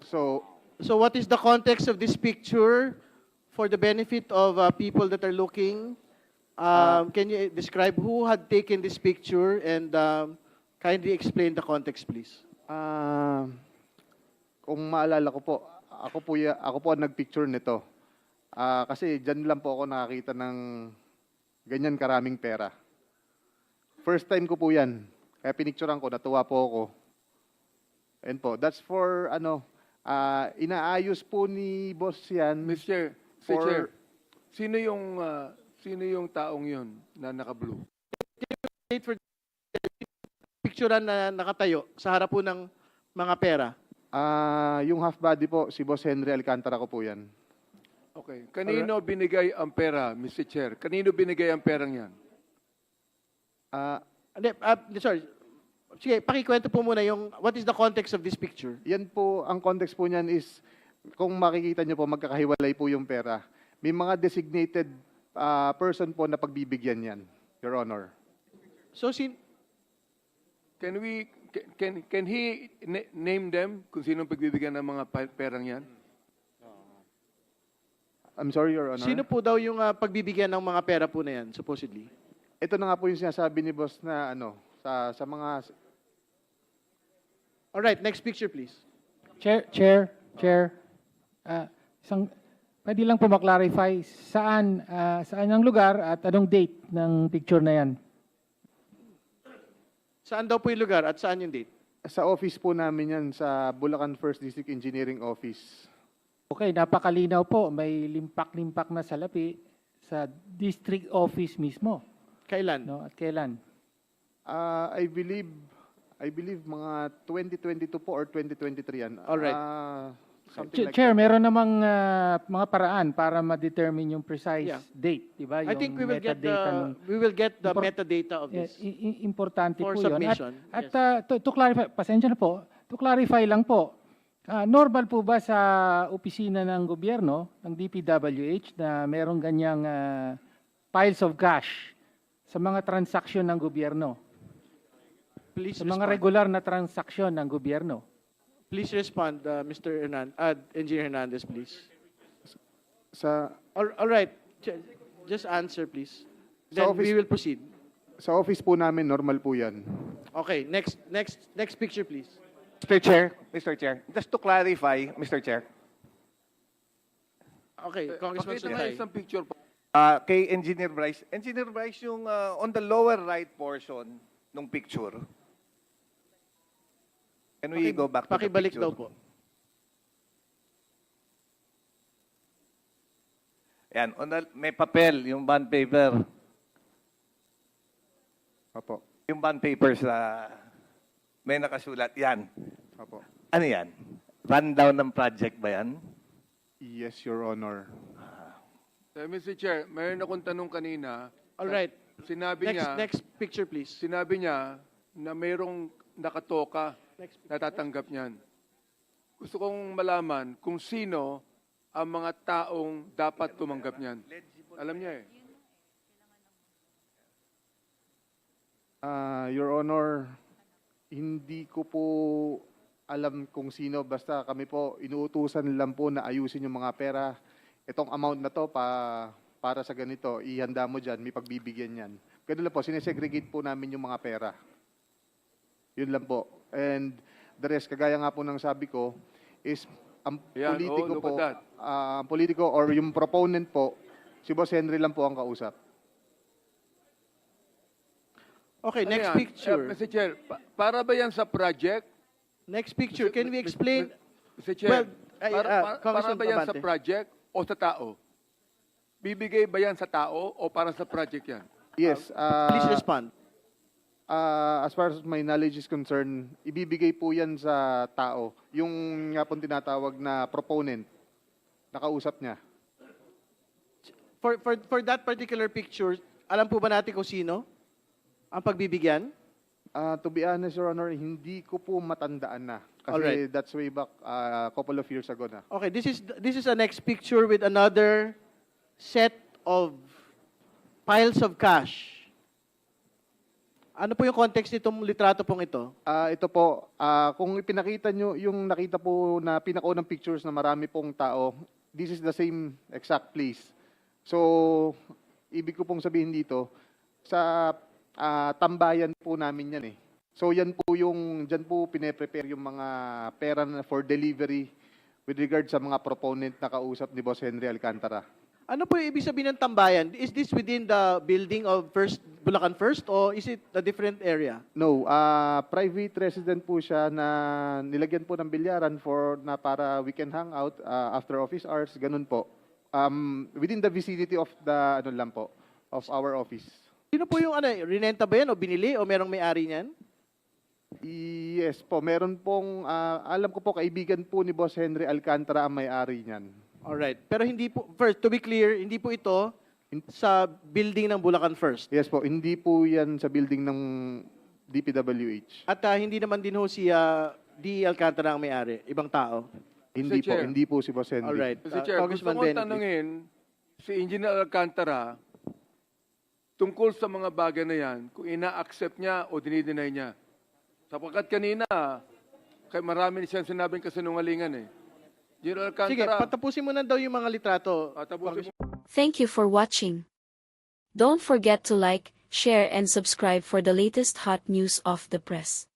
So, So what is the context of this picture for the benefit of people that are looking? Can you describe who had taken this picture and kindly explain the context, please? ah, kung maalala ko po, ako po ang nagpicture nito. Kasi dyan lang po ako nakakita ng ganyan karaming pera. First time ko po yan. Kaya pinicturean ko, natuwa po ako. And po, that's for inaayos po ni boss yan. Mr. For- Chair, sino yung taong yun na naka-blue? Wait for picturean na nakatayo sa harap po ng mga pera. Yung half body po, si Boss Henry Alcantara ko po yan. Okay. Kanino binigay ang pera, Mr. Chair? Kanino binigay ang perang yan? Hindi, sorry. Sige, pakikwento po muna yung what is the context of this picture? Yan po, ang context po niyan is, kung makikita niyo po, magkakahiwalay po yung pera. May mga designated person po na pagbibigyan yan, Your Honor. So, Can he name them kung sino pagbibigyan ng mga perang yan? I'm sorry, Your Honor. sino po daw yung pagbibigyan ng mga pera po na yan, supposedly? Ito na nga po yung sinasabi ni Boss na sa mga... Alright, next picture, please. Chair. Pwede lang po maklarify saan ang lugar at anong date ng picture na yan? Saan daw po yung lugar at saan yung date? Sa office po namin yan, sa Bulacan First District Engineering Office. Okay, napakalinaw po. May limpak-limpak na salapi sa district office mismo. Kailan? No? At kailan? I believe mga 2022 po or 2023 yan. Alright. Something like Chair, that. meron namang mga paraan para ma-determine yung precise Yeah. date, di ba? I think we will get the Impor- metadata of this. Importante For po yun. submission, At yes. to clarify, pasensya na po, to clarify lang po, normal po ba sa opisina ng gobyerno, ng DPWH, na merong ganyang piles of cash sa mga transaksyon ng gobyerno? Please Sa mga respond. regular na transaksyon ng gobyerno? Please respond, Mr. Engineer Hernandez, please. Sa All right. Just answer, please. Sa Then office- we will proceed. sa office po namin, normal po yan. Okay, next picture, please. Mr. Chair, just to clarify, Mr. Chair, Okay, Congressman Pakita nga Sutay. isang picture po. kay Engineer Bryce, yung on the lower right portion ng picture, can we go back to the Pakibalik picture? daw po. Yan, may papel, yung bond paper. Opo. Yung bond paper sa may nakasulat. Yan. Opo. Ano yan? Rundown ng project ba yan? Yes, Your Honor. Mr. Chair, mayroon akong tanong kanina. All right. Sinabi niya, Next picture, please. sinabi niya na mayroong nakatoka Next na tatanggap niyan. Gusto kong malaman kung sino ang mga taong dapat tumanggap niyan. Alam niya eh. Your Honor, hindi ko po alam kung sino. Basta kami po, inuutusan lang po na ayusin yung mga pera. Itong amount na to para sa ganito, ihanda mo dyan, may pagbibigyan yan. Ganun lang po, sinesegregate po namin yung mga pera. Yun lang po. And the rest, kagaya nga po ng sabi ko, is ang Yan, politiko look po, at that. ang politiko or yung proponent po, si Boss Henry lang po ang kausap. Okay, Ano next yan? picture. Mr. Chair, para ba yan sa project? Next picture. Can we explain? Mr. Chair, Well, para Congressman ba yan sa Abante. project o sa tao? Bibigay ba yan sa tao o para sa project yan? Yes. Please respond. As far as my knowledge is concerned, ibibigay po yan sa tao. Yung nga pong tinatawag na proponent, nakausap niya. For that particular picture, alam po ba natin kung sino ang pagbibigyan? To be honest, Your Honor, hindi ko po matandaan na. Kasi Alright. that's way back a couple of years ago na. Okay, this is a next picture with another set of piles of cash. Ano po yung context nitong litrato pong ito? Ito po, kung ipinakita nyo, yung nakita po na pinakaunang pictures na marami pong tao, this is the same exact place. So, ibig ko pong sabihin dito, sa tambayan po namin yan eh. So, yan po yung, dyan po pine-prepare yung mga pera for delivery with regard sa mga proponent na kausap ni Boss Henry Alcantara. Ano po yung ibig sabihin ng tambayan? Is this within the building of Bulacan First or is it a different area? No, private resident po siya na nilagyan po ng bilyaran na para weekend hangout after office hours, ganun po. Within the vicinity of the of our office. Sino po yung rinenta ba yan o binili o merong may-ari niyan? Yes po, meron pong alam ko po kaibigan po ni Boss Henry Alcantara ang may-ari niyan. Alright. Pero hindi po, first, to be clear, hindi po ito sa building ng Bulacan First. Yes po, hindi po yan sa building ng DPWH. At hindi naman din ho si D. Alcantara ang may-ari, ibang tao. Hindi po, Chair. hindi po si Boss Henry. Alright. Mr. Chair, gusto Congressman ko Benedict. tanungin si Engineer Alcantara tungkol sa mga bagay na yan, kung ina-accept niya o dinideny niya. Sapagkat kanina, marami siyang sinabing kasinungalingan eh. Engineer Sige, Alcantara, patapusin mo na daw yung mga litrato. tapusin mo. Thank you for watching. Don't forget to like, share and subscribe for the latest hot news of the press.